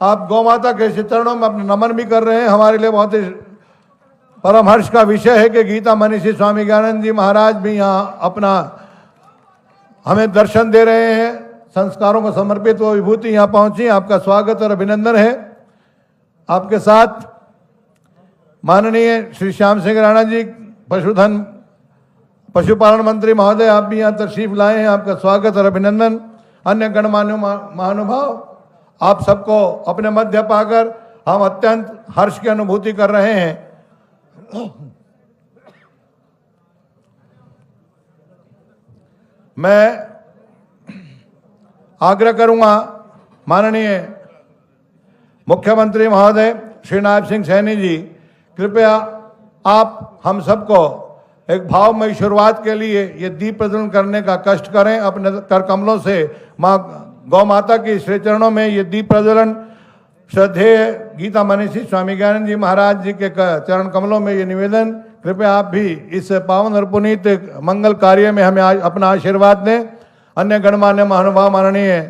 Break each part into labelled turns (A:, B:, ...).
A: आप गौ माता के चरणों में अपना नमन भी कर रहे हैं। हमारे लिए बहुत ही परम हर्ष का विषय है कि गीता मनीषी स्वामी ज्ञानानंद जी महाराज भी यहाँ अपना हमें दर्शन दे रहे हैं। संस्कारों को समर्पित वो विभूति यहाँ पहुंची। आपका स्वागत और अभिनंदन है। आपके साथ माननीय श्री श्याम सिंह राणा जी पशुपालन मंत्री महोदय, आप भी यहाँ तशरीफ लाए हैं। आपका स्वागत और अभिनंदन। अन्य गणमान्य महानुभाव, आप सबको अपने मध्य पाकर हम अत्यंत हर्ष की अनुभूति कर रहे हैं। मैं आग्रह करूंगा माननीय मुख्यमंत्री महोदय श्री नायब सिंह सैनी जी, कृपया आप हम सबको एक भावमयी शुरुआत के लिए ये दीप प्रज्वलन करने का कष्ट करें। अपने कर कमलों से माँ गौ माता की श्री चरणों में ये दीप प्रज्वलन श्रद्धेय गीता मनीषी स्वामी ज्ञानानंद जी महाराज जी के चरण कमलों में ये निवेदन, कृपया आप भी इस पावन और पुनीत मंगल कार्य में हमें आज अपना आशीर्वाद दें। अन्य गणमान्य महानुभाव माननीय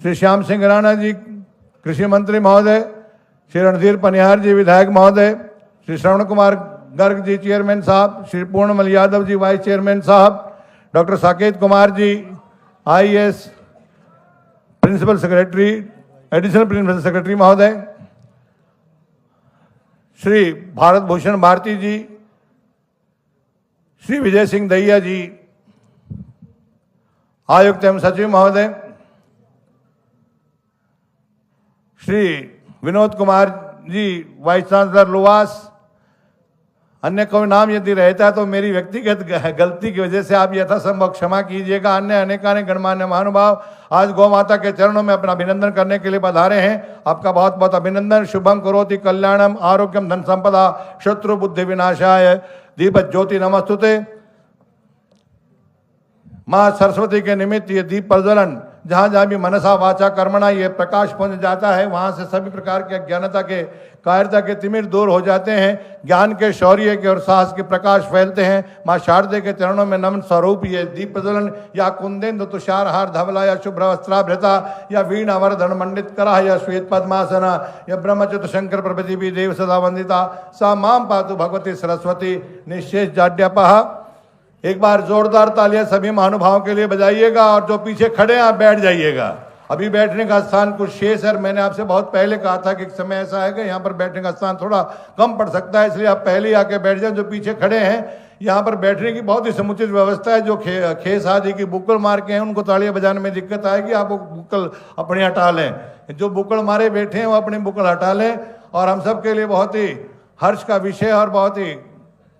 A: श्री श्याम सिंह राणा जी कृषि मंत्री महोदय, श्री रणधीर पनिहार जी विधायक महोदय, श्री श्रवण कुमार गर्ग जी चेयरमैन साहब, श्री पूर्णमल यादव जी वाइस चेयरमैन साहब, doctor Saket Kumar ji IAS principal secretary, additional principal secretary महोदय, श्री भारत भूषण भारती जी, श्री विजय सिंह दहिया जी आयुक्त एवं सचिव महोदय, Shri Vinod Kumar ji vice chancellor LUVAS. अन्य कोई नाम यदि रहता है तो मेरी व्यक्तिगत गलती की वजह से आप यथासंभव क्षमा कीजिएगा। अन्य अनेकानेक गणमान्य महानुभाव आज गौ माता के चरणों में अपना अभिनंदन करने के लिए पधारे हैं। आपका बहुत बहुत अभिनंदन। शुभम करोति कल्याणम आरोग्यम धन संपदा शत्रु बुद्धि विनाशाय दीप ज्योति नमस्तुते। माँ सरस्वती के निमित्त ये दीप प्रज्वलन जहाँ जहाँ भी मनसा वाचा कर्मणा ये प्रकाश पहुँच जाता है, वहाँ से सभी प्रकार के अज्ञानता के कायरता के तिमिर दूर हो जाते हैं। ज्ञान के शौर्य के और साहस के प्रकाश फैलते हैं। माँ शारदे के चरणों में नमन स्वरूप ये दीप प्रज्वलन या कुंदेन्दु तुषार हार धवला या शुभ्र वस्त्राभृता या वीणा वरधन मंडित करा या श्वेत पद्मासना या ब्रह्मच्युत शंकर प्रभृति भी देव सदा वंदिता सा माम पातु भगवती सरस्वती निशेष जाड्यापहा। एक बार जोरदार तालियां सभी महानुभावों के लिए बजाइएगा और जो पीछे खड़े हैं आप बैठ जाइएगा। अभी बैठने का स्थान कुछ शेष है। मैंने आपसे बहुत पहले कहा था कि एक समय ऐसा है कि यहाँ पर बैठने का स्थान थोड़ा कम पड़ सकता है, इसलिए आप पहले ही आके बैठ जाएं। जो पीछे खड़े हैं यहाँ पर बैठने की बहुत ही समुचित व्यवस्था है। जो खेस आदि की बुक्कल मार के हैं उनको तालियां बजाने में दिक्कत आएगी, आप वो बुक्कल अपनी हटा लें। जो बुक्कल मारे बैठे हैं वो अपनी बुक्कल हटा लें। और हम सब के लिए बहुत ही हर्ष का विषय और बहुत ही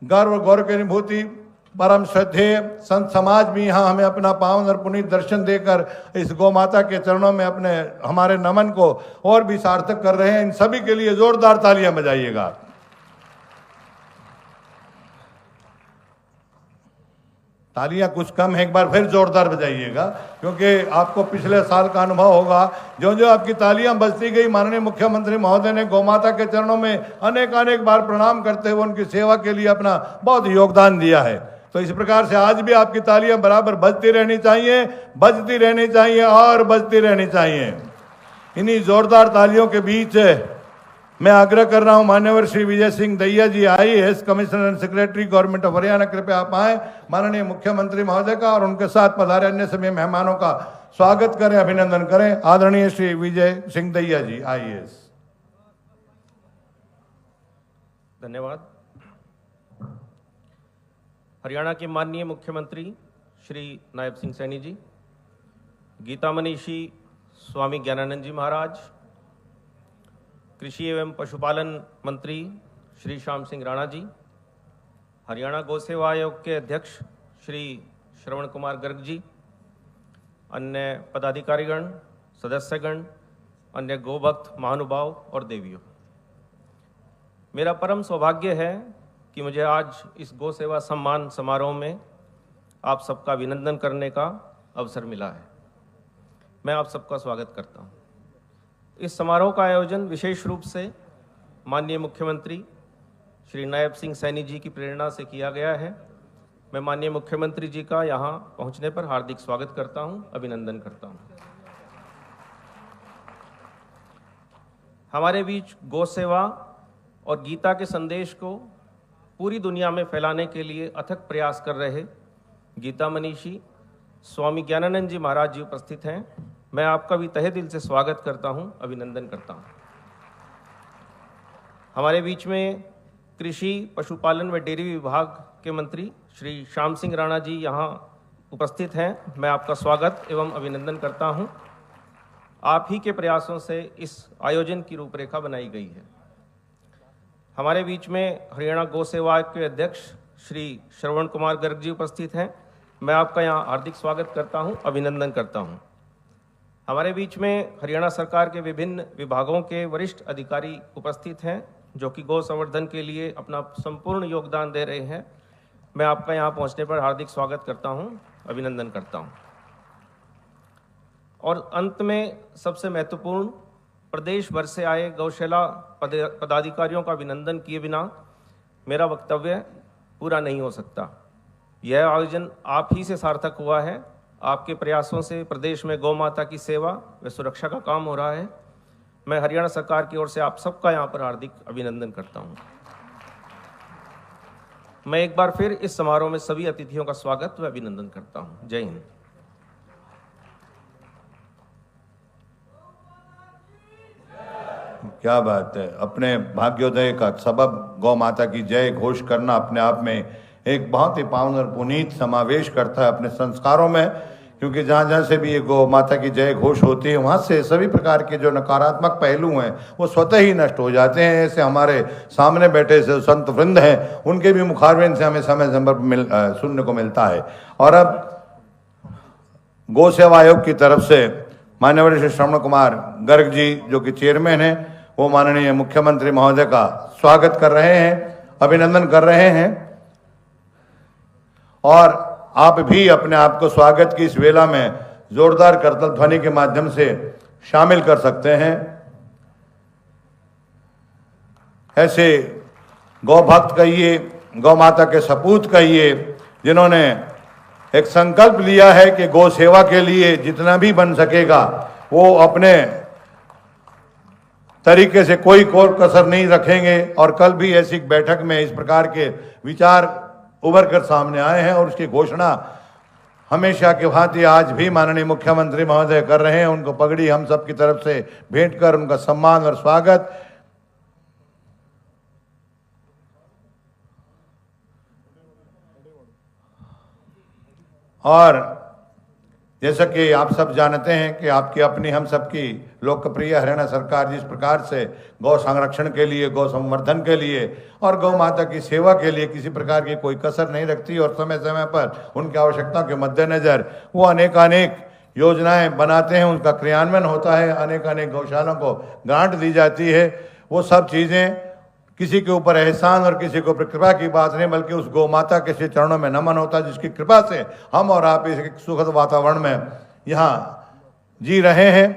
A: गर्व और गौरव की अनुभूति, परम श्रद्धेय संत समाज भी यहाँ हमें अपना पावन और पुनीत दर्शन देकर इस गौ माता के चरणों में अपने हमारे नमन को और भी सार्थक कर रहे हैं। इन सभी के लिए जोरदार तालियां बजाइएगा। तालियां कुछ कम है, एक बार फिर जोरदार बजाइएगा क्योंकि आपको पिछले साल का अनुभव होगा। जो जो आपकी तालियां बजती गई, माननीय मुख्यमंत्री महोदय ने गौ माता के चरणों में अनेक बार प्रणाम करते हुए उनकी सेवा के लिए अपना बहुत योगदान दिया है। तो इस प्रकार से आज भी आपकी तालियां बराबर बजती रहनी चाहिए, बजती रहनी चाहिए और बजती रहनी चाहिए। इन्हीं जोरदार तालियों के बीच मैं आग्रह कर रहा हूं मान्यवर श्री विजय सिंह दहिया जी IAS commissioner and secretary government of Haryana, कृपया आप आए। माननीय मुख्यमंत्री महोदय का और उनके साथ पधारे अन्य सभी मेहमानों का स्वागत करें, अभिनंदन करें। आदरणीय श्री विजय सिंह दहिया जी IAS।
B: धन्यवाद। हरियाणा के माननीय मुख्यमंत्री श्री नायब सिंह सैनी जी, गीता मनीषी स्वामी ज्ञानानंद जी महाराज, कृषि एवं पशुपालन मंत्री श्री श्याम सिंह राणा जी, हरियाणा गौ सेवा आयोग के अध्यक्ष श्री श्रवण कुमार गर्ग जी, अन्य पदाधिकारीगण, सदस्यगण, अन्य गोभक्त महानुभाव और देवियों, मेरा परम सौभाग्य है कि मुझे आज इस गौ सेवा सम्मान समारोह में आप सबका अभिनंदन करने का अवसर मिला है। मैं आप सबका स्वागत करता हूं। इस समारोह का आयोजन विशेष रूप से माननीय मुख्यमंत्री श्री नायब सिंह सैनी जी की प्रेरणा से किया गया है। मैं माननीय मुख्यमंत्री जी का यहाँ पहुँचने पर हार्दिक स्वागत करता हूँ, अभिनंदन करता हूँ। हमारे बीच गौ सेवा और गीता के संदेश को पूरी दुनिया में फैलाने के लिए अथक प्रयास कर रहे गीता मनीषी स्वामी ज्ञानानंद जी महाराज जी उपस्थित हैं। मैं आपका भी तहे दिल से स्वागत करता हूं, अभिनंदन करता हूं। हमारे बीच में कृषि, पशुपालन व डेयरी विभाग के मंत्री श्री श्याम सिंह राणा जी यहाँ उपस्थित हैं। मैं आपका स्वागत एवं अभिनंदन करता हूं। आप ही के प्रयासों से इस आयोजन की रूपरेखा बनाई गई है। हमारे बीच में हरियाणा गौ सेवा आयोग के अध्यक्ष श्री श्रवण कुमार गर्ग जी उपस्थित हैं। मैं आपका यहाँ हार्दिक स्वागत करता हूँ, अभिनंदन करता हूँ। हमारे बीच में हरियाणा सरकार के विभिन्न विभागों के वरिष्ठ अधिकारी उपस्थित हैं जो कि गौ संवर्धन के लिए अपना संपूर्ण योगदान दे रहे हैं। मैं आपका यहाँ पहुँचने पर हार्दिक स्वागत करता हूँ, अभिनंदन करता हूँ। और अंत में सबसे महत्वपूर्ण, प्रदेश भर से आए गौशाला पदाधिकारियों का अभिनंदन किए बिना मेरा वक्तव्य पूरा नहीं हो सकता। यह आयोजन आप ही से सार्थक हुआ है। आपके प्रयासों से प्रदेश में गौ माता की सेवा व सुरक्षा का काम हो रहा है। मैं हरियाणा सरकार की ओर से आप सबका यहाँ पर हार्दिक अभिनंदन करता हूँ। मैं एक बार फिर इस समारोह में सभी अतिथियों का स्वागत व अभिनंदन करता हूँ। जय हिंद।
A: क्या बात है। अपने भाग्योदय का सबब गौ माता की जय घोष करना अपने आप में एक बहुत ही पावन और पुनीत समावेश करता है अपने संस्कारों में, क्योंकि जहाँ जहाँ से भी ये गौ माता की जय घोष होती है वहाँ से सभी प्रकार के जो नकारात्मक पहलू हैं वो स्वतः ही नष्ट हो जाते हैं। ऐसे हमारे सामने बैठे से संत वृंद हैं, उनके भी मुखारविंद से हमें समय समय सुनने को मिलता है। और अब गौ सेवा आयोग की तरफ से माननीय श्री श्रवण कुमार गर्ग जी जो कि चेयरमैन हैं, वो माननीय मुख्यमंत्री महोदय का स्वागत कर रहे हैं, अभिनंदन कर रहे हैं। और आप भी अपने आप को स्वागत की इस वेला में जोरदार करतल ध्वनि के माध्यम से शामिल कर सकते हैं। ऐसे गौ भक्त कहिए, गौ माता के सपूत कहिए, जिन्होंने एक संकल्प लिया है कि गौ सेवा के लिए जितना भी बन सकेगा वो अपने तरीके से कोई कसर नहीं रखेंगे। और कल भी ऐसी बैठक में इस प्रकार के विचार उभर कर सामने आए हैं और उसकी घोषणा हमेशा के भांति आज भी माननीय मुख्यमंत्री महोदय कर रहे हैं। उनको पगड़ी हम सब की तरफ से भेंट कर उनका सम्मान और स्वागत। और जैसा कि आप सब जानते हैं कि आपकी अपनी हम सबकी लोकप्रिय हरियाणा सरकार जिस प्रकार से गौ संरक्षण के लिए, गौ संवर्धन के लिए और गौ माता की सेवा के लिए किसी प्रकार की कोई कसर नहीं रखती और समय समय पर उनकी आवश्यकता के मद्देनजर वो अनेक योजनाएं बनाते हैं, उनका क्रियान्वयन होता है, अनेक गौशालों को ग्रांट दी जाती है। वो सब चीज़ें किसी के ऊपर एहसान और किसी के ऊपर कृपा की बात नहीं, बल्कि उस गौ माता के श्री चरणों में नमन होता है जिसकी कृपा से हम और आप इस सुखद वातावरण में यहाँ जी रहे हैं।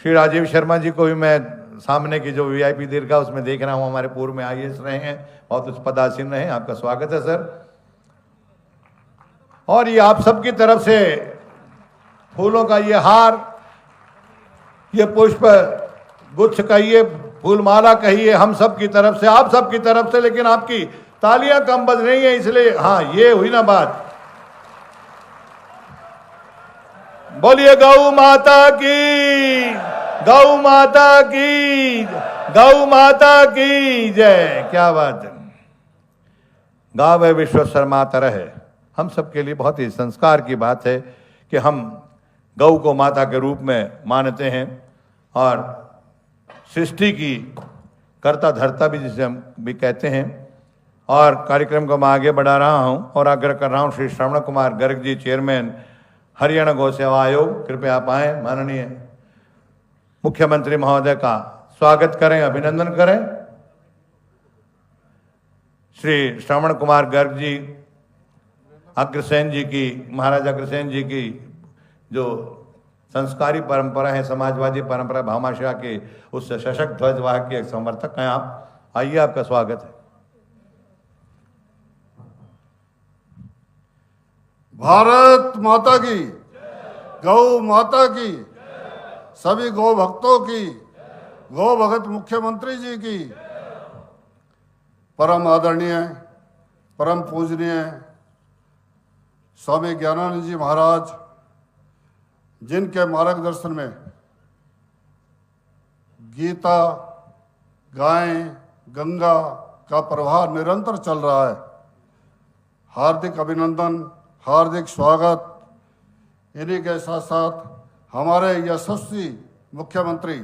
A: श्री राजीव शर्मा जी को भी मैं सामने की जो VIP दीर्घा उसमें देख रहा हूँ, हमारे पूर्व में IAS रहे हैं, बहुत उच्च पदासीन रहे हैं। आपका स्वागत है सर। और ये आप सबकी तरफ से फूलों का ये हार, ये पुष्प गुच्छ कहिए, फूलमाला कहिए, हम सब की तरफ से, आप सब की तरफ से। लेकिन आपकी तालियां कम बज रही हैं, इसलिए हाँ ये हुई ना बात। बोलिए गौ माता की, गौ माता की, गौ माता की जय। क्या बात है। गावै विश्वेश्वर मातरः है। हम सब के लिए बहुत ही संस्कार की बात है कि हम गौ को माता के रूप में मानते हैं और सृष्टि की कर्ता धर्ता भी जिसे हम भी कहते हैं। और कार्यक्रम को मैं आगे बढ़ा रहा हूं और आग्रह कर रहा हूं श्री श्रवण कुमार गर्ग जी, चेयरमैन हरियाणा गौ सेवा आयोग, कृपया आप आए, माननीय मुख्यमंत्री महोदय का स्वागत करें, अभिनंदन करें। श्री श्रवण कुमार गर्ग जी अग्रसेन जी की, महाराज अग्रसेन जी की जो संस्कारी परंपरा है, समाजवादी परंपरा, भामाशाह के उस सशक्त ध्वजवाहक के एक समर्थक हैं आप। आइए, आपका स्वागत है।
C: भारत माता की, गौ माता की, सभी गौ भक्तों की गौ भगत मुख्यमंत्री जी की परम आदरणीय, परम पूजनीय स्वामी ज्ञानानंद जी महाराज, जिनके मार्गदर्शन में गीता, गायें, गंगा का प्रवाह निरंतर चल रहा है। हार्दिक अभिनंदन, हार्दिक स्वागत। इन्हीं के साथ साथ हमारे यशस्वी मुख्यमंत्री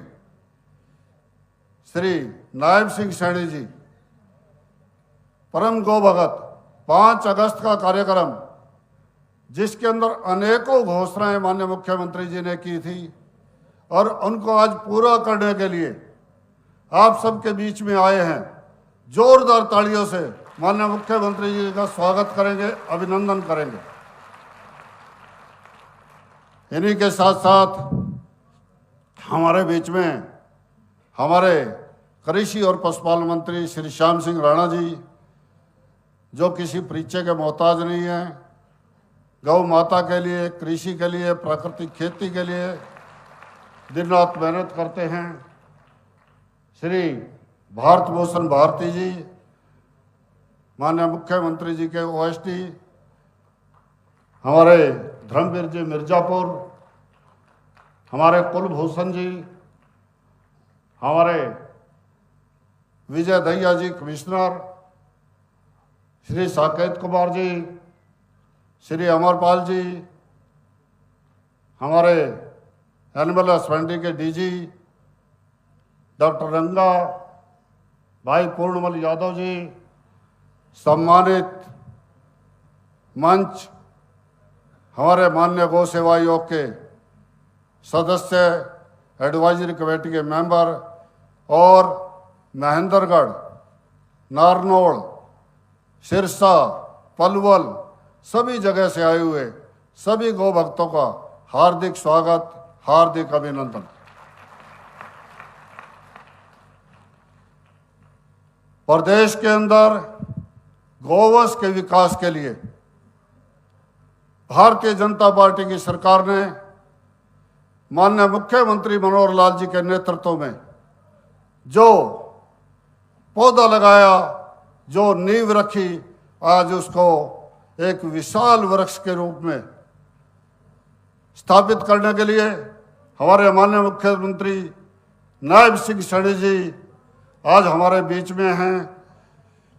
C: श्री नायब सिंह सैनी जी, परम गौ भगत 5 अगस्त का कार्यक्रम, जिसके अंदर अनेकों घोषणाएं माननीय मुख्यमंत्री जी ने की थी और उनको आज पूरा करने के लिए आप सबके बीच में आए हैं। जोरदार तालियों से माननीय मुख्यमंत्री जी का स्वागत करेंगे, अभिनंदन करेंगे। इन्हीं के साथ साथ हमारे बीच में हमारे कृषि और पशुपालन मंत्री श्री श्याम सिंह राणा जी, जो किसी परिचय के मोहताज नहीं है, गौ माता के लिए, कृषि के लिए, प्राकृतिक खेती के लिए दिन रात मेहनत करते हैं। श्री भारत भूषण भारती जी, माननीय मुख्यमंत्री जी के ओएसडी, हमारे धर्मवीर जी मिर्जापुर, हमारे कुलभूषण जी, हमारे विजय दहिया जी कमिश्नर, श्री साकेत कुमार जी, श्री अमरपाल जी, हमारे एनिमल हस्बेंड्री के डीजी डॉक्टर रंगा भाई, पूर्णमल यादव जी, सम्मानित मंच, हमारे माननीय गौ सेवा आयोग के सदस्य, एडवाइजरी कमेटी के मेंबर और महेंद्रगढ़, नारनौल, सिरसा, पलवल सभी जगह से आए हुए सभी गौ भक्तों का हार्दिक स्वागत, हार्दिक अभिनंदन। प्रदेश के अंदर गौवंश के विकास के लिए भारतीय जनता पार्टी की सरकार ने माननीय मुख्यमंत्री मनोहर लाल जी के नेतृत्व में जो पौधा लगाया, जो नींव रखी, आज उसको एक विशाल वृक्ष के रूप में स्थापित करने के लिए हमारे माननीय मुख्यमंत्री नायब सिंह सैनी जी आज हमारे बीच में हैं।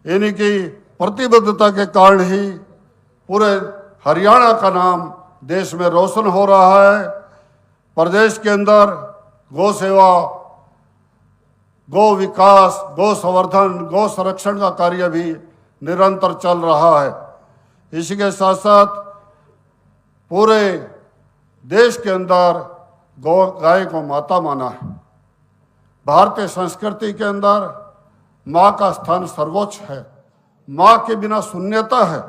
C: इन्हीं की प्रतिबद्धता के कारण ही पूरे हरियाणा का नाम देश में रोशन हो रहा है। प्रदेश के अंदर गौ सेवा, गौ विकास, गौ संवर्धन, गौ संरक्षण का कार्य भी निरंतर चल रहा है। इसी के साथ साथ पूरे देश के अंदर गौ गाय को माता माना है। भारतीय संस्कृति के अंदर माँ का स्थान सर्वोच्च है। माँ के बिना शून्यता है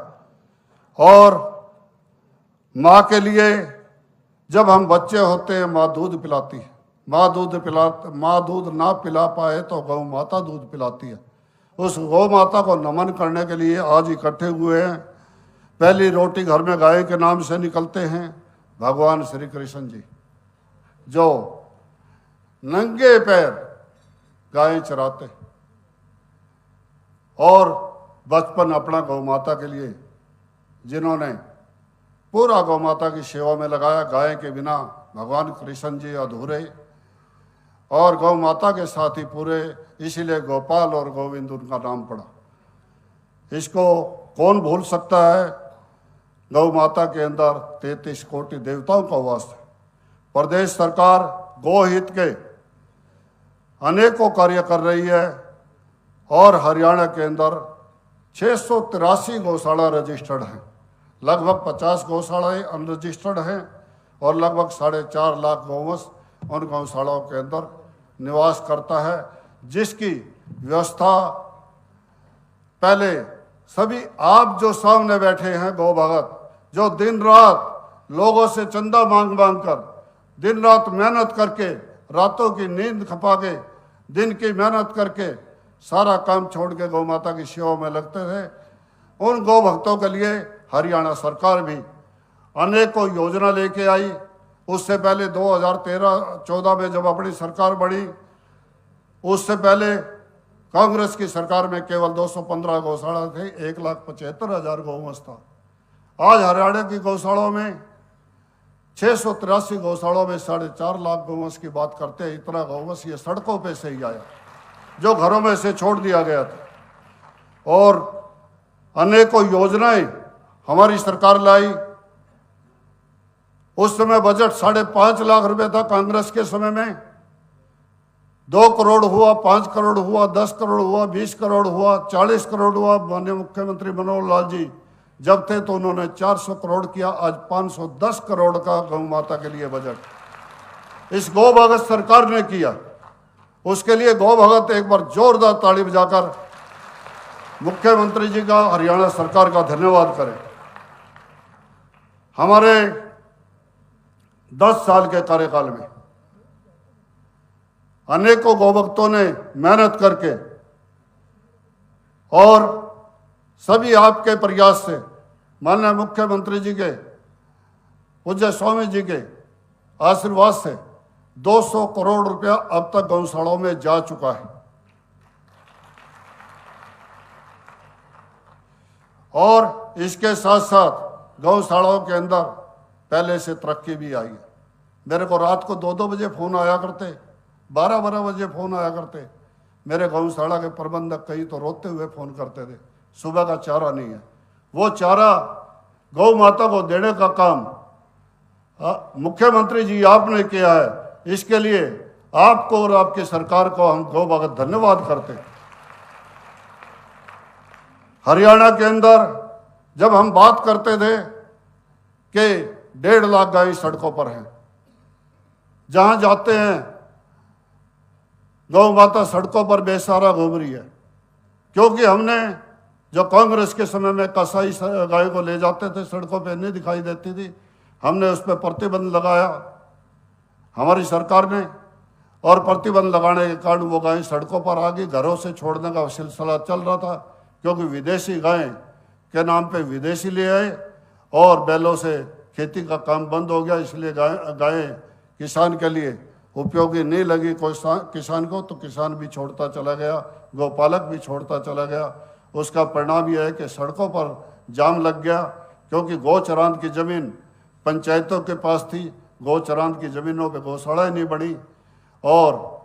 C: और माँ के लिए जब हम बच्चे होते हैं, माँ दूध पिलाती है। माँ दूध ना पिला पाए तो गौ माता दूध पिलाती है। उस गौ माता को नमन करने के लिए आज इकट्ठे हुए हैं। पहली रोटी घर में गाय के नाम से निकलते हैं भगवान श्री कृष्ण जी, जो नंगे पैर गाय चराते और बचपन अपना गौ माता के लिए, जिन्होंने पूरा गौ माता की सेवा में लगाया। गाय के बिना भगवान कृष्ण जी अधूरे और गौ माता के साथ ही पूरे, इसीलिए गोपाल और गोविंद उनका नाम पड़ा। इसको कौन भूल सकता है। गौ माता के अंदर 33 कोटि देवताओं का वास है। प्रदेश सरकार गौ हित के अनेकों कार्य कर रही है और हरियाणा के अंदर 683 गौशाला रजिस्टर्ड हैं। लगभग 50 गौशालाएं अनरजिस्टर्ड हैं और लगभग 4.5 लाख गौवंश उन गौशालाओं के अंदर निवास करता है, जिसकी व्यवस्था पहले सभी आप जो सामने बैठे हैं गौ भगत, जो दिन रात लोगों से चंदा मांग कर, दिन रात मेहनत करके, रातों की नींद खपा के, दिन की मेहनत करके सारा काम छोड़ के गौ माता की सेवा में लगते थे। उन गौ भक्तों के लिए हरियाणा सरकार भी अनेकों योजना लेके आई। उससे पहले 2013-14 में जब अपनी सरकार बनी उससे पहले कांग्रेस की सरकार में केवल 215 गौशाला थे, 1,75,000 गौवंश था। आज हरियाणा की गौशालाओं में 683 गौशालाओं में 4.5 लाख गौवंश की बात करते हैं। इतना गौवंश ये सड़कों पे से ही आया, जो घरों में से छोड़ दिया गया था। और अनेकों योजनाएं हमारी सरकार लाई। उस समय बजट 5.5 लाख रुपए था कांग्रेस के समय में। 2 करोड़ हुआ, 5 करोड़ हुआ, 10 करोड़ हुआ, 20 करोड़ हुआ, 40 करोड़ हुआ। माननीय मुख्यमंत्री मनोहर लाल जी जब थे तो उन्होंने 400 करोड़ किया। आज 510 करोड़ का गौ माता के लिए बजट इस गौ भगत सरकार ने किया। उसके लिए गौ भगत एक बार जोरदार ताली बजाकर मुख्यमंत्री जी का, हरियाणा सरकार का धन्यवाद करें। हमारे 10 साल के कार्यकाल में अनेकों गौभक्तों ने मेहनत करके और सभी आपके प्रयास से, माननीय मुख्यमंत्री जी के, पूज्य स्वामी जी के आशीर्वाद से 200 करोड़ रुपया अब तक गौशालाओं में जा चुका है। और इसके साथ साथ गौशालाओं के अंदर पहले से तरक्की भी आई है। मेरे को रात को 2-2 बजे फोन आया करते, 12-12 बजे फोन आया करते। मेरे गौशाला के प्रबंधक कई तो रोते हुए फोन करते थे, सुबह का चारा नहीं है। वो चारा गौ माता को देने का काम मुख्यमंत्री जी आपने किया है। इसके लिए आपको और आपकी सरकार को हम गौ भगत धन्यवाद करते हैं। हरियाणा के अंदर जब हम बात करते थे कि 1.5 लाख गाय सड़कों पर हैं, जहां जाते हैं गौ माता सड़कों पर बेसहारा घूम रही है। क्योंकि हमने जो कांग्रेस के समय में कसाई गाय को ले जाते थे, सड़कों पे नहीं दिखाई देती थी, हमने उस पर प्रतिबंध लगाया हमारी सरकार ने। और प्रतिबंध लगाने के कारण वो गायें सड़कों पर आ गई। घरों से छोड़ने का सिलसिला चल रहा था, क्योंकि विदेशी गायें के नाम पे विदेशी ले आए और बैलों से खेती का काम बंद हो गया। इसलिए गायें किसान के लिए उपयोगी नहीं लगी कोई किसान को, तो किसान भी छोड़ता चला गया, गौपालक भी छोड़ता चला गया। उसका परिणाम यह है कि सड़कों पर जाम लग गया, क्योंकि गौचरांत की ज़मीन पंचायतों के पास थी। गौचरांत की ज़मीनों पे गौशालाएं नहीं बनी और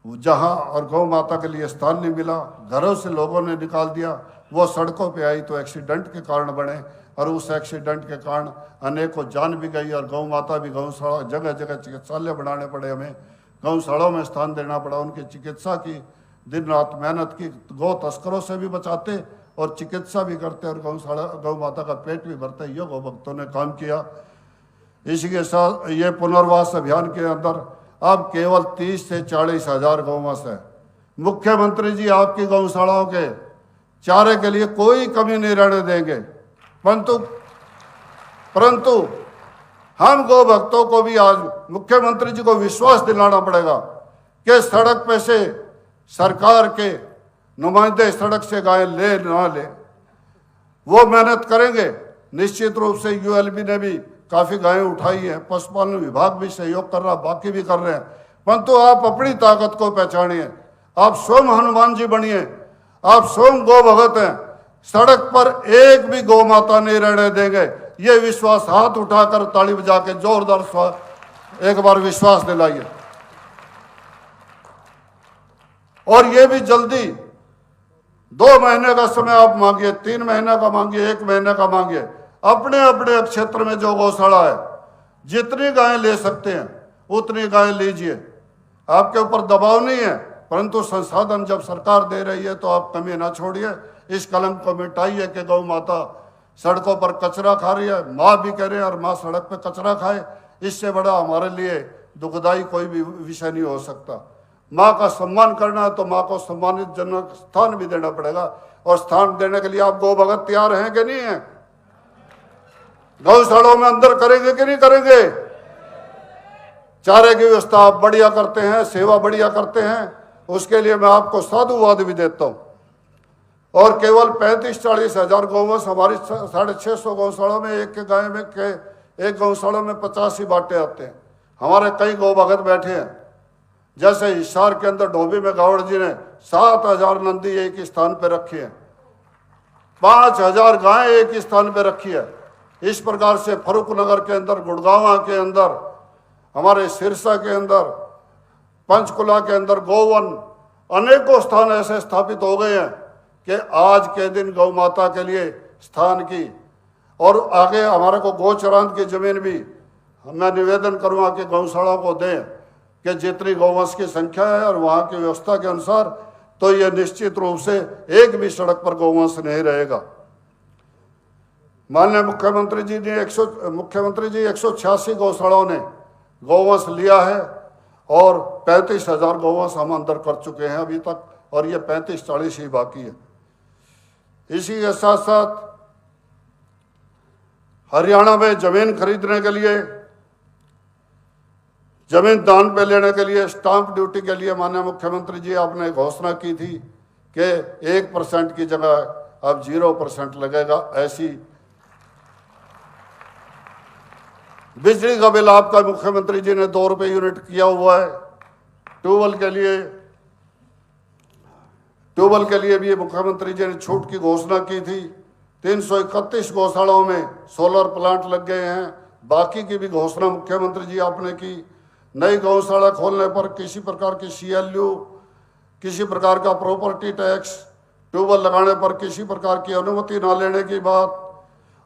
C: जहां और गौ माता के लिए स्थान नहीं मिला, घरों से लोगों ने निकाल दिया। वो सड़कों पे आई तो एक्सीडेंट के कारण बने और उस एक्सीडेंट के कारण अनेकों जान भी गई और गौ माता भी गौशाला जगह जगह चिकित्सालय बनाने पड़े। हमें गौशालाओं में स्थान देना पड़ा। उनकी चिकित्सा की दिन रात मेहनत की। गौ तस्करों से भी बचाते और चिकित्सा भी करते और गौ माता का पेट भी भरते। ये गौ भक्तों ने काम किया। इसी के साथ ये पुनर्वास अभियान के अंदर अब केवल 30 से 40 हजार गौवंश है। मुख्यमंत्री जी आपकी गौशालाओं के चारे के लिए कोई कमी नहीं रहने देंगे। परंतु हम गौ भक्तों को भी आज मुख्यमंत्री जी को विश्वास दिलाना पड़ेगा कि सड़क पे से सरकार के नुमाइंदे सड़क से गाय ले ना ले, वो मेहनत करेंगे। निश्चित रूप से यूएलबी ने भी काफी गायें उठाई हैं, पशुपालन विभाग भी सहयोग कर रहा, बाकी भी कर रहे हैं। परंतु आप अपनी ताकत को पहचानिए। आप स्वयं हनुमान जी बनिए। आप स्वयं गौ भगत हैं। सड़क पर एक भी गौ माता नहीं रहने देंगे। ये विश्वास हाथ उठाकर ताली बजा के जोरदार एक बार विश्वास दिलाइए। और ये भी जल्दी 2 महीने का समय आप मांगिए, 3 महीने का मांगिए, 1 महीने का मांगिए। अपने अपने क्षेत्र में जो गौशाला है, जितनी गायें ले सकते हैं उतनी गायें लीजिए। आपके ऊपर दबाव नहीं है, परंतु संसाधन जब सरकार दे रही है तो आप कमी ना छोड़िए। इस कलंक को मिटाइए कि गौ माता सड़कों पर कचरा खा रही है। माँ भी कह रहे हैं और माँ सड़क पे कचरा खाए, इससे बड़ा हमारे लिए दुखदाई कोई भी विषय नहीं हो सकता। माँ का सम्मान करना है तो माँ को सम्मानित जनक स्थान भी देना पड़ेगा। और स्थान देने के लिए आप गौ भगत तैयार हैं कि नहीं है? गौशालाओं में अंदर करेंगे कि नहीं करेंगे? चारे की व्यवस्था आप बढ़िया करते हैं, सेवा बढ़िया करते हैं, उसके लिए मैं आपको साधुवाद भी देता हूं। और केवल 35-40 हजार गौवंश हमारी 650 गौशालों में एक गौशाला में 50 ही बाटे आते हैं। हमारे कई गौ भगत बैठे हैं जैसे हिसार के अंदर डोभी में गावड़ जी ने 7,000 नंदी एक स्थान पर रखी है, 5,000 गायें एक स्थान पर रखी है। इस प्रकार से फरुखनगर के अंदर, गुड़गांवा के अंदर, हमारे सिरसा के अंदर, पंचकुला के अंदर गौवन अनेकों स्थान ऐसे स्थापित हो गए हैं कि आज के दिन गौ माता के लिए स्थान की, और आगे हमारे को गौचरांत की जमीन भी मैं निवेदन करूंगा कि गौशाला को दें कि जितनी गौवंश की संख्या है और वहाँ की व्यवस्था के अनुसार, तो यह निश्चित रूप से एक भी सड़क पर गौवंश नहीं रहेगा। माननीय मुख्यमंत्री जी 186 गौशालाओं ने गौवंश लिया है और 35,000 गौवंश हम अंदर कर चुके हैं अभी तक, और ये 35-40 ही बाकी है। इसी के साथ साथ हरियाणा में जमीन खरीदने के लिए, जमीन दान पे लेने के लिए, स्टाम्प ड्यूटी के लिए माननीय मुख्यमंत्री जी आपने घोषणा की थी कि 1% की जगह अब 0% लगेगा। ऐसी बिजली का बिल आपका मुख्यमंत्री जी ने 2 रुपये यूनिट किया हुआ है। ट्यूबवेल के लिए भी मुख्यमंत्री जी ने छूट की घोषणा की थी। 331 गौशालाओं में सोलर प्लांट लग गए हैं। बाकी की भी घोषणा मुख्यमंत्री जी आपने की। नई गौशाला खोलने पर किसी प्रकार की CLU, किसी प्रकार का प्रॉपर्टी टैक्स, ट्यूबवेल लगाने पर किसी प्रकार की अनुमति न लेने की बात,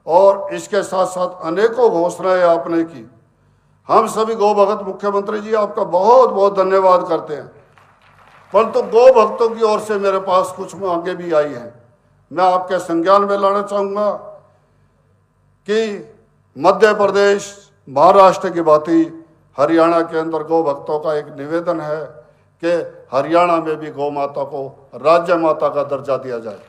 C: और इसके साथ साथ अनेकों घोषणाएं आपने की। हम सभी गौ भक्त मुख्यमंत्री जी आपका बहुत बहुत धन्यवाद करते हैं। परंतु गौ भक्तों की ओर से मेरे पास कुछ मांगे भी आई हैं, मैं आपके संज्ञान में लाना चाहूँगा कि मध्य प्रदेश, महाराष्ट्र की भांति हरियाणा के अंदर गौ भक्तों का एक निवेदन है कि हरियाणा में भी गौ माता को राज्य माता का दर्जा दिया जाए।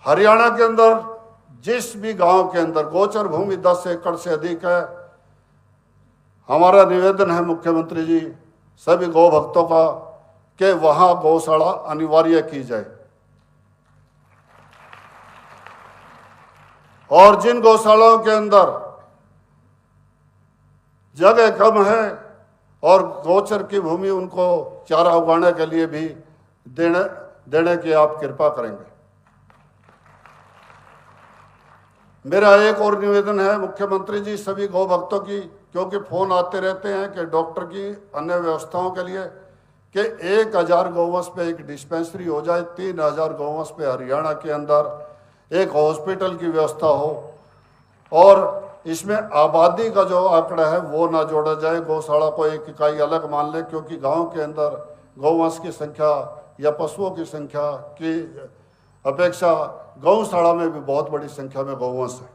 C: हरियाणा के अंदर जिस भी गांव के अंदर गोचर भूमि 10 एकड़ से अधिक है, हमारा निवेदन है मुख्यमंत्री जी सभी गौ भक्तों का कि वहां गौशाला अनिवार्य की जाए। और जिन गौशालाओं के अंदर जगह कम है और गोचर की भूमि उनको चारा उगाने के लिए भी देने की आप कृपा करेंगे। मेरा एक और निवेदन है मुख्यमंत्री जी सभी गौ भक्तों की, क्योंकि फोन आते रहते हैं कि डॉक्टर की अन्य व्यवस्थाओं के लिए कि 1,000 गौवंश पे एक डिस्पेंसरी हो जाए, 3,000 गौवंश पे हरियाणा के अंदर एक हॉस्पिटल की व्यवस्था हो, और इसमें आबादी का जो आंकड़ा है वो ना जोड़ा जाए, गौशाला को एक इकाई अलग मान ले, क्योंकि गांव के अंदर गौवंश की संख्या या पशुओं की संख्या की अपेक्षा गौशाला में भी बहुत बड़ी संख्या में गौवंश है।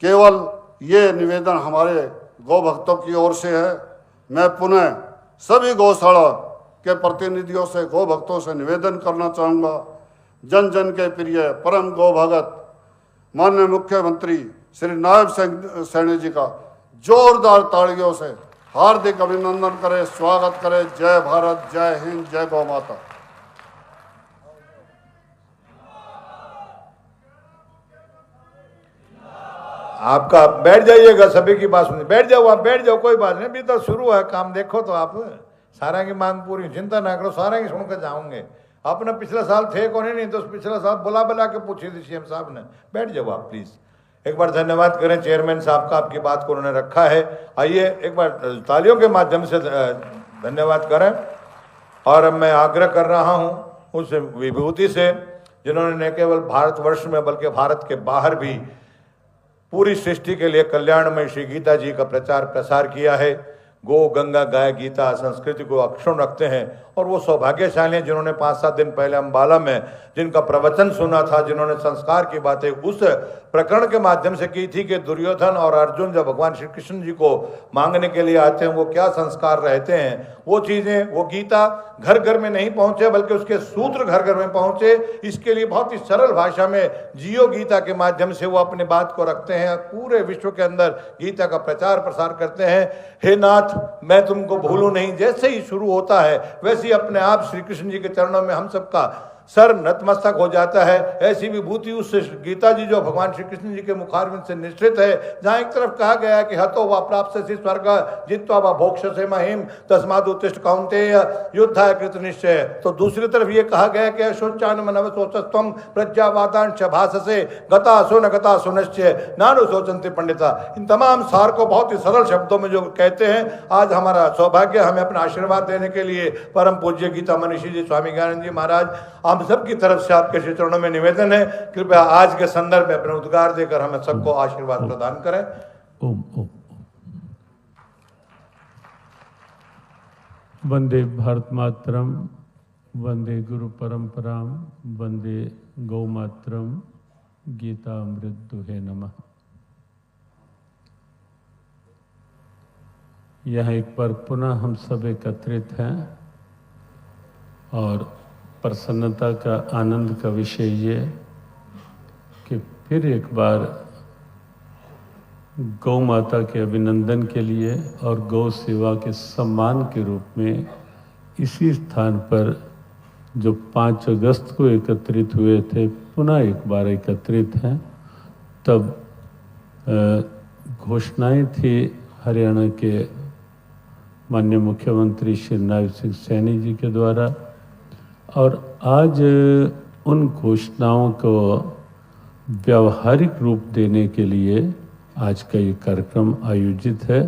C: केवल ये निवेदन हमारे गौ भक्तों की ओर से है। मैं पुनः सभी गौशाला के प्रतिनिधियों से, गौ भक्तों से निवेदन करना चाहूँगा, जन जन के प्रिय परम गौ भगत माननीय मुख्यमंत्री श्री नायब सैनी जी का जोरदार तालियों से हार्दिक अभिनंदन करें, स्वागत करें। जय भारत, जय हिंद, जय गौ माता।
A: आपका बैठ जाइएगा, सभी की बात सुनिए। बैठ जाओ, आप बैठ जाओ, कोई बात नहीं, अभी तो शुरू है काम। देखो तो आप सारा की मांग पूरी, चिंता ना करो, सारा की सुनकर जाऊंगे। अपना पिछले साल थे कौन नहीं, तो पिछला साल बुला के पूछी थी CM साहब ने। बैठ जाओ आप प्लीज। एक बार धन्यवाद करें चेयरमैन साहब का, आपकी बात को उन्होंने रखा है। आइए एक बार तालियों के माध्यम से धन्यवाद करें। और मैं आग्रह कर रहा हूँ उस विभूति से जिन्होंने न केवल भारतवर्ष में बल्कि भारत के बाहर भी पूरी सृष्टि के लिए कल्याणमय श्री गीता जी का प्रचार प्रसार किया है। गो गंगा गाय गीता संस्कृति को अक्षुण्ण रखते हैं, और वो सौभाग्यशाली हैं जिन्होंने 5-7 दिन पहले अम्बाला में जिनका प्रवचन सुना था, जिन्होंने संस्कार की बातें उस प्रकरण के माध्यम से की थी कि दुर्योधन और अर्जुन जब भगवान श्री कृष्ण जी को मांगने के लिए आते हैं वो क्या संस्कार रहते हैं। वो चीज़ें, वो गीता घर घर में नहीं पहुंचे बल्कि उसके सूत्र घर घर में पहुंचे। इसके लिए बहुत ही सरल भाषा में जियो गीता के माध्यम से वो अपनी बात को रखते हैं, पूरे विश्व के अंदर गीता का प्रचार प्रसार करते हैं। हे नाथ मैं तुमको भूलूं नहीं, जैसे ही शुरू होता है वैसे ही अपने आप श्री कृष्ण जी के चरणों में हम सबका सर नतमस्तक हो जाता है। ऐसी विभूति उस गीता जी जो भगवान श्री कृष्ण जी के मुखारविंद से निश्चित है, जहाँ एक तरफ कहा गया है कि हतो व प्राप्त से स्वर्ग जित्वा व भोक्ष से महिम तस्माद् उत्तिष्ठ कौन्तेय युद्धाय कृत निश्चय, तो दूसरी तरफ ये कहा गया कि अशोचान मनव सोचस्त्वम प्रज्ञावादान भाषसे गता सुन गता सुनश्चय नानु सोचन्ते पंडिता। इन तमाम सार को बहुत ही सरल शब्दों में जो कहते हैं, आज हमारा सौभाग्य हमें अपना आशीर्वाद देने के लिए परम पूज्य गीता मनीषी जी स्वामी ज्ञानंद जी महाराज हम सब की तरफ से आपके श्री चरणों में निवेदन है, कृपया आज के संदर्भ में अपने उद्गार देकर हमें सबको आशीर्वाद प्रदान करें।
D: ओम ओम। वंदे भारत मातरम, वंदे गुरु परंपराम, वंदे गौ मातरम, गीता अमृत दुहे नमः। यह एक बार पुनः हम सब एकत्रित हैं और प्रसन्नता का आनंद का विषय ये कि फिर एक बार गौ माता के अभिनंदन के लिए और गौ सेवा के सम्मान के रूप में इसी स्थान पर जो 5 अगस्त को एकत्रित हुए थे, पुनः एक बार एकत्रित हैं। तब घोषणाएं थी हरियाणा के माननीय मुख्यमंत्री श्री नायब सिंह सैनी जी के द्वारा, और आज उन घोषणाओं को व्यावहारिक रूप देने के लिए आज का ये कार्यक्रम आयोजित है।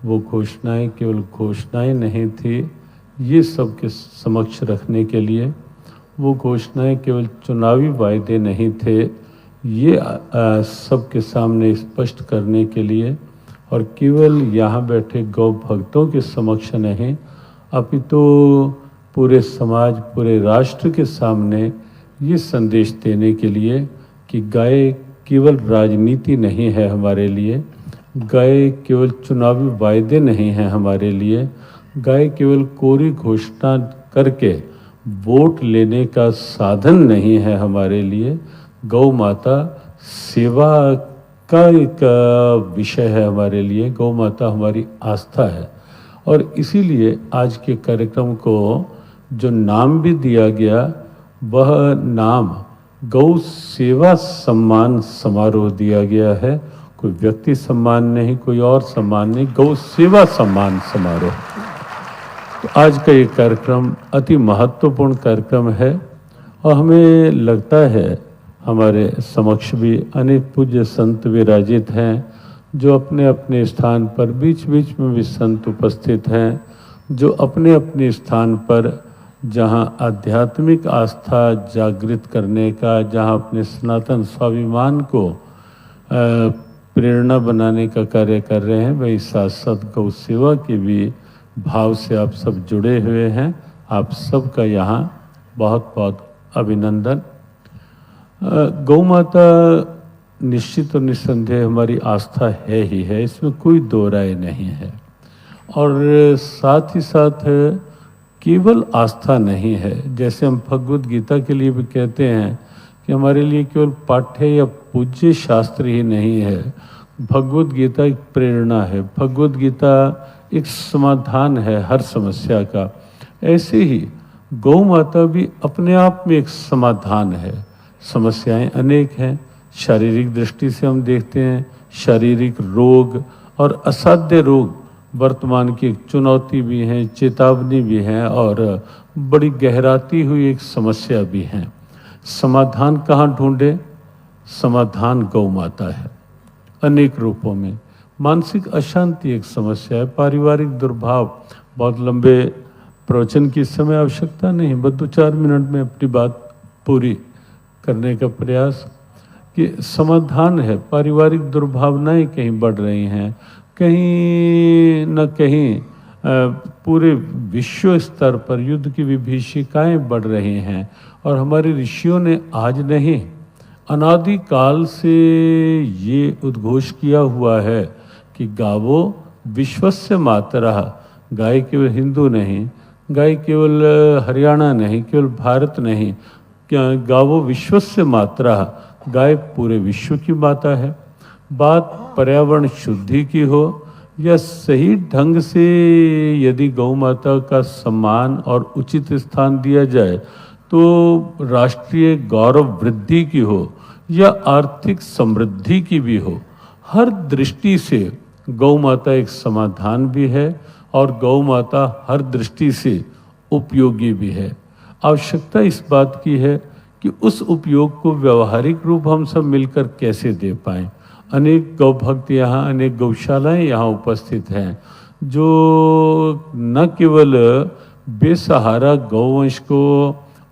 D: वो घोषणाएं केवल घोषणाएं नहीं थी, ये सबके समक्ष रखने के लिए, वो घोषणाएं केवल चुनावी वायदे नहीं थे, ये सबके सामने स्पष्ट करने के लिए, और केवल यहाँ बैठे गौ भक्तों के समक्ष नहीं, अपितु पूरे समाज, पूरे राष्ट्र के सामने ये संदेश देने के लिए कि गाय केवल राजनीति नहीं है हमारे लिए, गाय केवल चुनावी वायदे नहीं है हमारे लिए, गाय केवल कोरी घोषणा करके वोट लेने का साधन नहीं है हमारे लिए। गौ माता सेवा का एक विषय है हमारे लिए, गौ माता हमारी आस्था है। और इसीलिए आज के कार्यक्रम को जो नाम भी दिया गया, वह नाम गौ सेवा सम्मान समारोह दिया गया है। कोई व्यक्ति सम्मान नहीं, कोई और सम्मान नहीं, गौ सेवा सम्मान समारोह। तो आज का ये कार्यक्रम अति महत्वपूर्ण कार्यक्रम है और हमें लगता है हमारे समक्ष भी अनेक पूज्य संत विराजित हैं, जो अपने अपने स्थान पर, बीच बीच में भी संत उपस्थित हैं, जो अपने अपने स्थान पर जहाँ आध्यात्मिक आस्था जागृत करने का, जहाँ अपने सनातन स्वाभिमान को प्रेरणा बनाने का कार्य कर रहे हैं, वही साथ साथ गौ सेवा के भी भाव से आप सब जुड़े हुए हैं। आप सबका यहाँ बहुत बहुत अभिनंदन। गौ माता निश्चित और निस्संदेह हमारी आस्था है ही है, इसमें कोई दो राय नहीं है। और साथ ही साथ केवल आस्था नहीं है, जैसे हम भगवद गीता के लिए भी कहते हैं कि हमारे लिए केवल पाठ्य या पूज्य शास्त्र ही नहीं है, भगवद गीता एक प्रेरणा है, भगवद गीता एक समाधान है हर समस्या का। ऐसे ही गौ माता भी अपने आप में एक समाधान है। समस्याएं अनेक हैं, शारीरिक दृष्टि से हम देखते हैं, शारीरिक रोग और असाध्य रोग वर्तमान की एक चुनौती भी हैं, चेतावनी भी हैं और बड़ी गहराती हुई एक समस्या भी हैं। समाधान कहाँ ढूंढे? समाधान गौ माता है, अनेक रूपों में। मानसिक अशांति एक समस्या है, पारिवारिक दुर्भाव। बहुत लंबे प्रवचन की समय आवश्यकता नहीं, बस 2-4 मिनट में अपनी बात पूरी करने का प्रयास कि समाधान है। पारिवारिक दुर्भावनाएं कहीं बढ़ रही हैं, कहीं न कहीं पूरे विश्व स्तर पर युद्ध की विभीषिकाएं बढ़ रही हैं। और हमारे ऋषियों ने आज नहीं, अनादि काल से ये उद्घोष किया हुआ है कि गावो विश्वस्य मातरः। गाय केवल हिंदू नहीं, गाय केवल हरियाणा नहीं, केवल भारत नहीं, गावो विश्वस्य मातरः, गाय पूरे विश्व की माता है। बात पर्यावरण शुद्धि की हो या सही ढंग से यदि गौ माता का सम्मान और उचित स्थान दिया जाए तो राष्ट्रीय गौरव वृद्धि की हो या आर्थिक समृद्धि की भी हो, हर दृष्टि से गौ माता एक समाधान भी है और गौ माता हर दृष्टि से उपयोगी भी है। आवश्यकता इस बात की है कि उस उपयोग को व्यवहारिक रूप हम सब मिलकर कैसे दे पाएं। अनेक गौ भक्त यहाँ, अनेक गौशालाएं यहाँ उपस्थित हैं जो न केवल बेसहारा गौवंश को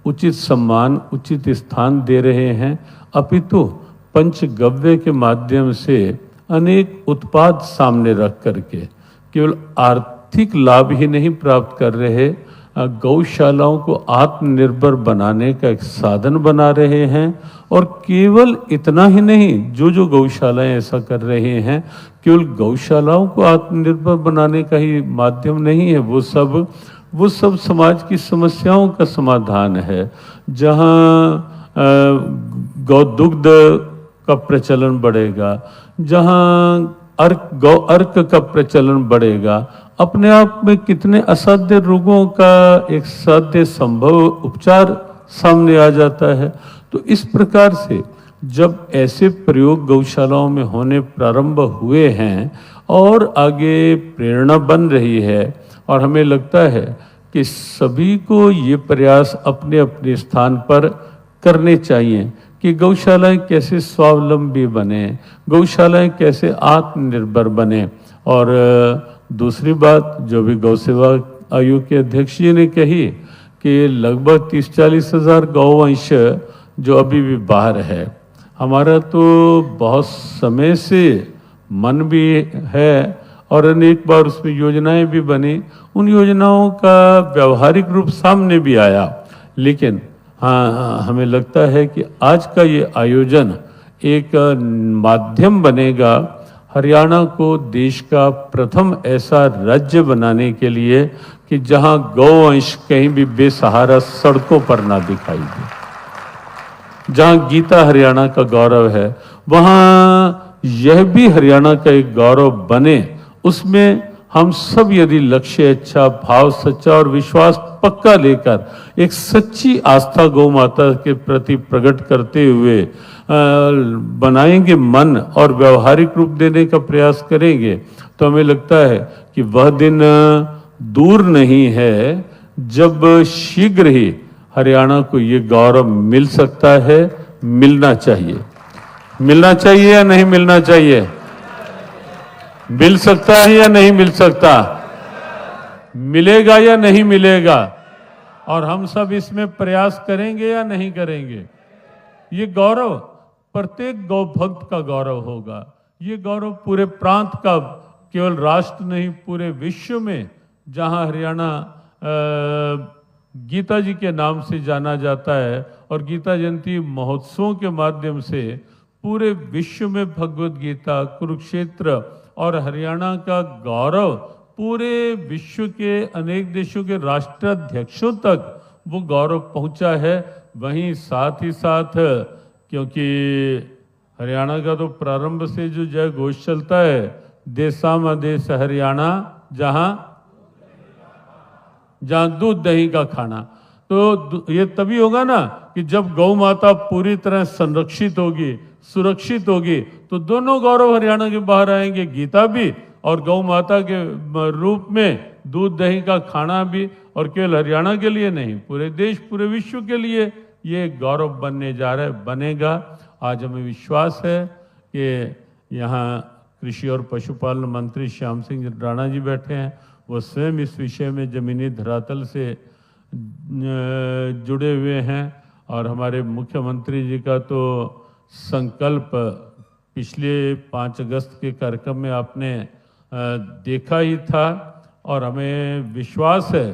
D: उचित सम्मान, उचित स्थान दे रहे हैं, अपितु पंचगव्य के माध्यम से अनेक उत्पाद सामने रख करके केवल आर्थिक लाभ ही नहीं प्राप्त कर रहे, गौशालाओं को आत्मनिर्भर बनाने का एक साधन बना रहे हैं। और केवल इतना ही नहीं, जो गौशालाएं ऐसा कर रहे हैं, केवल गौशालाओं को आत्मनिर्भर बनाने का ही माध्यम नहीं है, वो सब समाज की समस्याओं का समाधान है। जहाँ गौ दुग्ध का प्रचलन बढ़ेगा, जहाँ गौ अर्क का प्रचलन बढ़ेगा, अपने आप में कितने असाध्य रोगों का एक साध्य संभव उपचार सामने आ जाता है। तो इस प्रकार से जब ऐसे प्रयोग गौशालाओं में होने प्रारंभ हुए हैं और आगे प्रेरणा बन रही है, और हमें लगता है कि सभी को ये प्रयास अपने अपने स्थान पर करने चाहिए कि गौशालाएं कैसे स्वावलंबी बने, गौशालाएं कैसे आत्मनिर्भर बने। और दूसरी बात जो भी गौ सेवा आयोग के अध्यक्ष जी ने कही कि लगभग 30-40 हज़ार गौवंश जो अभी भी बाहर है, हमारा तो बहुत समय से मन भी है और अनेक बार उसमें योजनाएं भी बनी, उन योजनाओं का व्यवहारिक रूप सामने भी आया। लेकिन हाँ, हमें लगता है कि आज का ये आयोजन एक माध्यम बनेगा हरियाणा को देश का प्रथम ऐसा राज्य बनाने के लिए कि जहां गौवंश कहीं भी बेसहारा सड़कों पर ना दिखाई दे। जहां गीता हरियाणा का गौरव है, वहां यह भी हरियाणा का एक गौरव बने। उसमें हम सब यदि लक्ष्य, अच्छा भाव, सच्चा और विश्वास पक्का लेकर एक सच्ची आस्था गौ माता के प्रति प्रकट करते हुए बनाएंगे मन और व्यवहारिक रूप देने का प्रयास करेंगे, तो हमें लगता है कि वह दिन दूर नहीं है जब शीघ्र ही हरियाणा को ये गौरव मिल सकता है, मिलना चाहिए। मिलना चाहिए या नहीं मिलना चाहिए? मिल सकता है या नहीं मिल सकता? मिलेगा या नहीं मिलेगा? और हम सब इसमें प्रयास करेंगे या नहीं करेंगे? ये गौरव प्रत्येक गौ भक्त का गौरव होगा। ये गौरव पूरे प्रांत का, केवल राष्ट्र नहीं पूरे विश्व में, जहां हरियाणा गीता जी के नाम से जाना जाता है और गीता जयंती महोत्सवों के माध्यम से पूरे विश्व में भगवद गीता, कुरुक्षेत्र और हरियाणा का गौरव पूरे विश्व के अनेक देशों के राष्ट्राध्यक्षों तक वो गौरव पहुंचा है। वहीं साथ ही साथ, क्योंकि हरियाणा का तो प्रारंभ से जो जय घोष चलता है, देसामा देश हरियाणा जहां दूध दही का खाना, तो ये तभी होगा ना कि जब गौ माता पूरी तरह संरक्षित होगी, सुरक्षित होगी, तो दोनों गौरव हरियाणा के बाहर आएंगे, गीता भी और गौ माता के रूप में दूध दही का खाना भी। और केवल हरियाणा के लिए नहीं, पूरे देश, पूरे विश्व के लिए ये गौरव बनने जा रहा है, बनेगा। आज हमें विश्वास है कि यहाँ कृषि और पशुपालन मंत्री श्याम सिंह राणा जी बैठे हैं, वो स्वयं इस विषय में जमीनी धरातल से जुड़े हुए हैं। और हमारे मुख्यमंत्री जी का तो संकल्प पिछले 5 अगस्त के कार्यक्रम में आपने देखा ही था, और हमें विश्वास है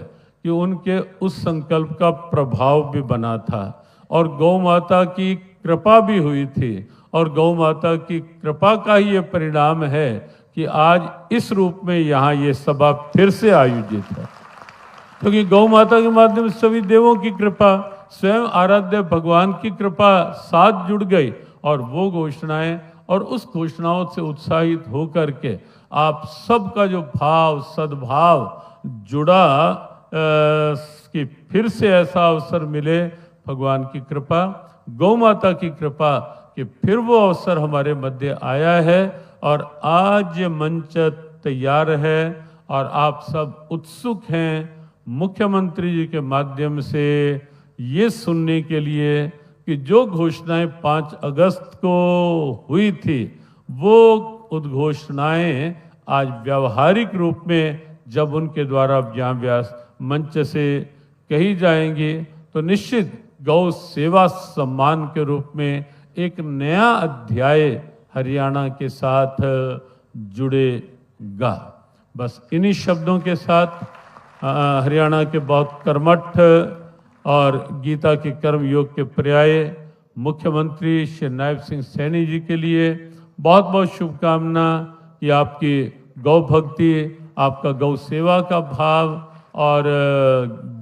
D: कि उनके उस संकल्प का प्रभाव भी बना था और गौ माता की कृपा भी हुई थी। और गौ माता की कृपा का ही ये परिणाम है कि आज इस रूप में यहाँ ये सभा फिर से आयोजित है, क्योंकि गौ माता के माध्यम से सभी देवों की कृपा, स्वयं आराध्य भगवान की कृपा साथ जुड़ गई। और वो घोषणाएं और उस घोषणाओं से उत्साहित होकर के आप सबका जो भाव, सद्भाव जुड़ा कि फिर से ऐसा अवसर मिले, भगवान की कृपा, गौ माता की कृपा कि फिर वो अवसर हमारे मध्य आया है और आज ये मंच तैयार है और आप सब उत्सुक हैं मुख्यमंत्री जी के माध्यम से ये सुनने के लिए कि जो घोषणाएं 5 अगस्त को हुई थी वो उद्घोषणाएं आज व्यावहारिक रूप में जब उनके द्वारा ज्ञान व्यास मंच से कही जाएंगी तो निश्चित गौ सेवा सम्मान के रूप में एक नया अध्याय हरियाणा के साथ जुड़ेगा। बस इन्हीं शब्दों के साथ हरियाणा के बहुत कर्मठ और गीता के कर्म योग के पर्याय मुख्यमंत्री श्री नायब सिंह सैनी जी के लिए बहुत बहुत शुभकामना कि आपकी गौ भक्ति, आपका गौ सेवा का भाव और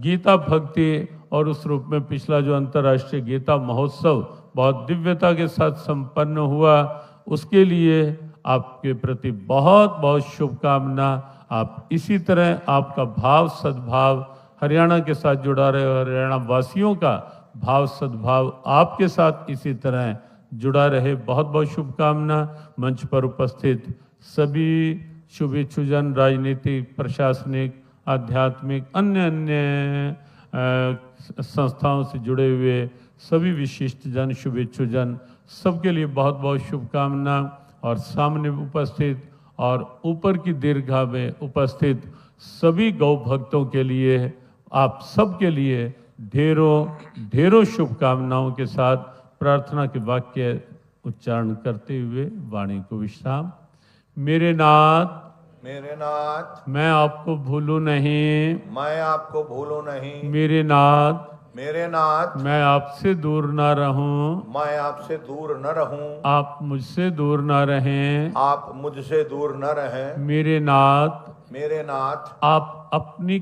D: गीता भक्ति और उस रूप में पिछला जो अंतर्राष्ट्रीय गीता महोत्सव बहुत दिव्यता के साथ संपन्न हुआ, उसके लिए आपके प्रति बहुत बहुत शुभकामना। आप इसी तरह आपका भाव सद्भाव हरियाणा के साथ जुड़ा रहे और हरियाणा वासियों का भाव सद्भाव आपके साथ इसी तरह जुड़ा रहे। बहुत बहुत शुभकामना। मंच पर उपस्थित सभी शुभेच्छुजन, राजनीतिक, प्रशासनिक, आध्यात्मिक, अन्य संस्थाओं से जुड़े हुए सभी विशिष्ट जन, शुभेच्छुजन, सबके लिए बहुत बहुत शुभकामना। और सामने उपस्थित और ऊपर की दीर्घा में उपस्थित सभी गौ भक्तों के लिए, आप सबके लिए ढेरों ढेरों शुभकामनाओं के साथ प्रार्थना के वाक्य उच्चारण करते हुए वाणी को विश्राम। मेरे नाथ मैं आपको भूलूं नहीं,
A: मैं आपको भूलूं नहीं।
D: मेरे नाथ
A: मैं
D: आपसे दूर ना रहूं,
A: मैं आपसे दूर न रहूं।
D: आप मुझसे दूर ना रहें।
A: आप मुझसे दूर न रहें।
D: मेरे नाथ
A: आप
D: अपनी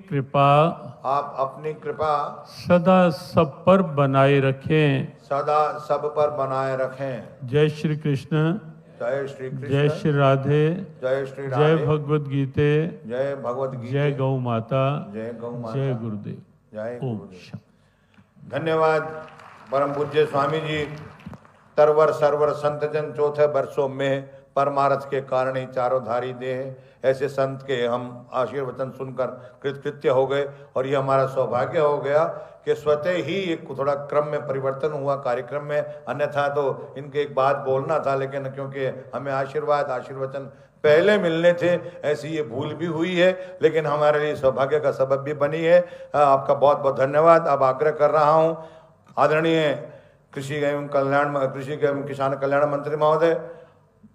D: कृपा सदा सब पर बनाए रखें।
A: सदा सब पर बनाए रखें।
D: जय श्री कृष्ण,
A: जय श्री कृष्ण,
D: जय श्री राधे,
A: जय श्री
D: जय
A: राधे,
D: भगवद गीते,
A: जय भगवद गीता,
D: जय गौ माता,
A: जय गौ माता,
D: जय गुरुदेव,
A: जय
D: ओम
A: गुरुदेव।
D: शांति।
A: धन्यवाद परम पूज्य स्वामी जी। तरवर सरवर संत जन चौथे वर्षों में परमारथ के कारण ही चारों धारी दे। ऐसे संत के हम आशीर्वचन सुनकर कृतकृत्य हो गए और ये हमारा सौभाग्य हो गया कि स्वतः ही एक थोड़ा क्रम में परिवर्तन हुआ कार्यक्रम में। अन्यथा तो इनके एक बात बोलना था, लेकिन क्योंकि हमें आशीर्वचन पहले मिलने थे, ऐसी ये भूल भी हुई है, लेकिन हमारे लिए सौभाग्य का सबब भी बनी है। आपका बहुत बहुत धन्यवाद। अब आग्रह कर रहा हूँ आदरणीय कृषि एवं किसान कल्याण मंत्री महोदय,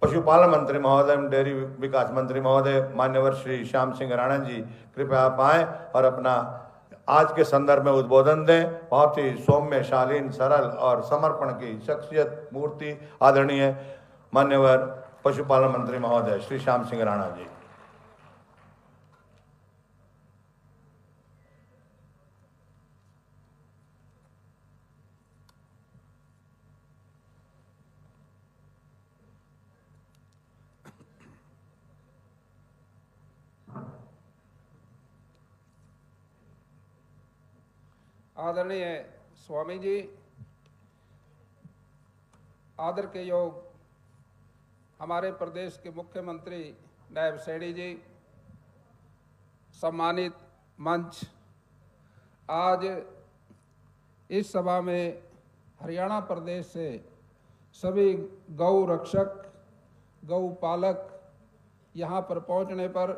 A: पशुपालन मंत्री महोदय, डेयरी विकास मंत्री महोदय, मान्यवर श्री श्याम सिंह राणा जी, कृपया आप आएँ और अपना आज के संदर्भ में उद्बोधन दें। बहुत ही सौम्य, शालीन, सरल और समर्पण की शख्सियत, मूर्ति आदरणीय मान्यवर पशुपालन मंत्री महोदय श्री श्याम सिंह राणा जी।
E: आदरणीय स्वामी जी, आदर के योग हमारे प्रदेश के मुख्यमंत्री नायब सैनी जी, सम्मानित मंच, आज इस सभा में हरियाणा प्रदेश से सभी गौ रक्षक, गौ पालक यहाँ पर पहुँचने पर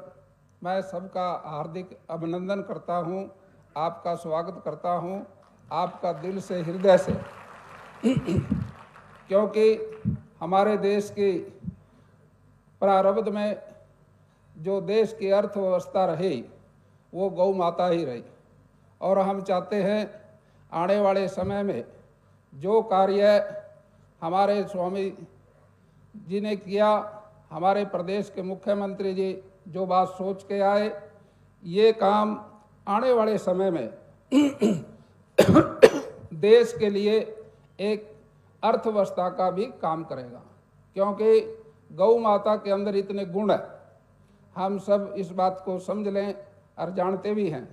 E: मैं सबका हार्दिक अभिनंदन करता हूँ, आपका स्वागत करता हूँ, आपका दिल से, हृदय से, क्योंकि हमारे देश की प्रारब्ध में जो देश की अर्थव्यवस्था रही वो गौ माता ही रही, और हम चाहते हैं आने वाले समय में जो कार्य हमारे स्वामी जी ने किया, हमारे प्रदेश के मुख्यमंत्री जी जो बात सोच के आए, ये काम आने वाले समय में देश के लिए एक अर्थव्यवस्था का भी काम करेगा, क्योंकि गौ माता के अंदर इतने गुण है, हम सब इस बात को समझ लें और जानते भी हैं।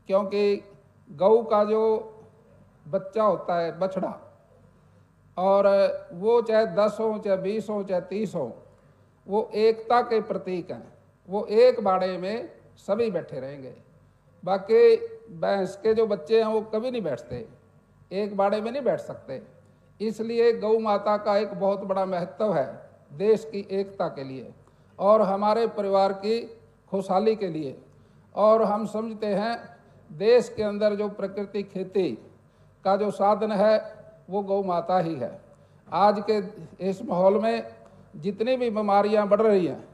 E: क्योंकि गौ का जो बच्चा होता है बछड़ा, और वो चाहे 10 हो, चाहे 20 हो, चाहे 30 हो, वो एकता के प्रतीक हैं। वो एक बाड़े में सभी बैठे रहेंगे। बाकी भैंस के जो बच्चे हैं वो कभी नहीं बैठते, एक बाड़े में नहीं बैठ सकते। इसलिए गौ माता का एक बहुत बड़ा महत्व है देश की एकता के लिए और हमारे परिवार की खुशहाली के लिए। और हम समझते हैं देश के अंदर जो प्रकृति खेती का जो साधन है वो गौ माता ही है। आज के इस माहौल में जितनी भी बीमारियां बढ़ रही हैं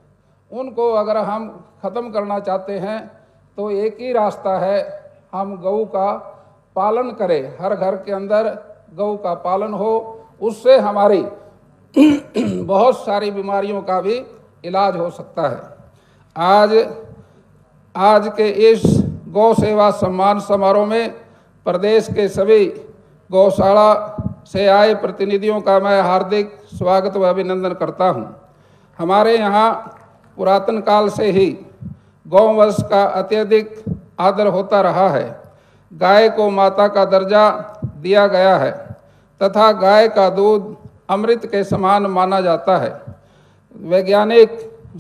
E: उनको अगर हम ख़त्म करना चाहते हैं तो एक ही रास्ता है, हम गौ का पालन करें, हर घर के अंदर गौ का पालन हो, उससे हमारी बहुत सारी बीमारियों का भी इलाज हो सकता है। आज के इस गौ सेवा सम्मान समारोह में प्रदेश के सभी गौशाला से आए प्रतिनिधियों का मैं हार्दिक स्वागत व अभिनंदन करता हूं। हमारे यहाँ पुरातन काल से ही गौवंश का अत्यधिक आदर होता रहा है। गाय को माता का दर्जा दिया गया है तथा गाय का दूध अमृत के समान माना जाता है। वैज्ञानिक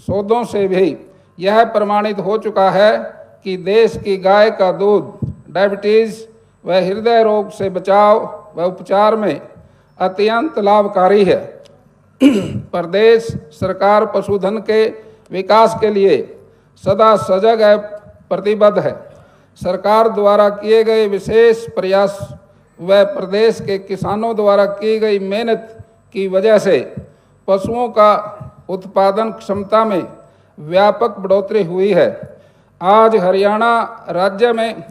E: शोधों से भी यह प्रमाणित हो चुका है कि देश की गाय का दूध डायबिटीज़ व हृदय रोग से बचाव व उपचार में अत्यंत लाभकारी है। प्रदेश सरकार पशुधन के विकास के लिए सदा सजग है, प्रतिबद्ध है। सरकार द्वारा किए गए विशेष प्रयास व प्रदेश के किसानों द्वारा की गई मेहनत की वजह से पशुओं का उत्पादन क्षमता में व्यापक बढ़ोतरी हुई है। आज हरियाणा राज्य में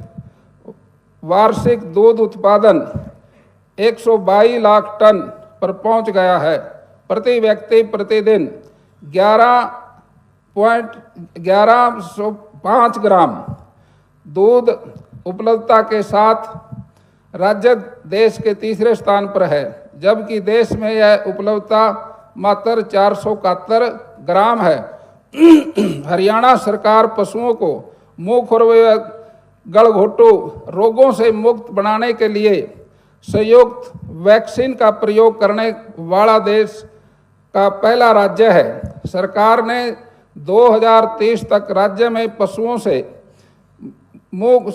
E: वार्षिक दूध उत्पादन 122 लाख टन पर पहुंच गया है। प्रति व्यक्ति प्रतिदिन 11.5 ग्राम दूध उपलब्धता के साथ राज्य देश के तीसरे स्थान पर है, जबकि देश में यह उपलब्धता मात्र 471 ग्राम है। हरियाणा सरकार पशुओं को मुंहखुर व गलघोटू रोगों से मुक्त बनाने के लिए संयुक्त वैक्सीन का प्रयोग करने वाला देश का पहला राज्य है। सरकार ने 2030 तक राज्य में पशुओं से मुंह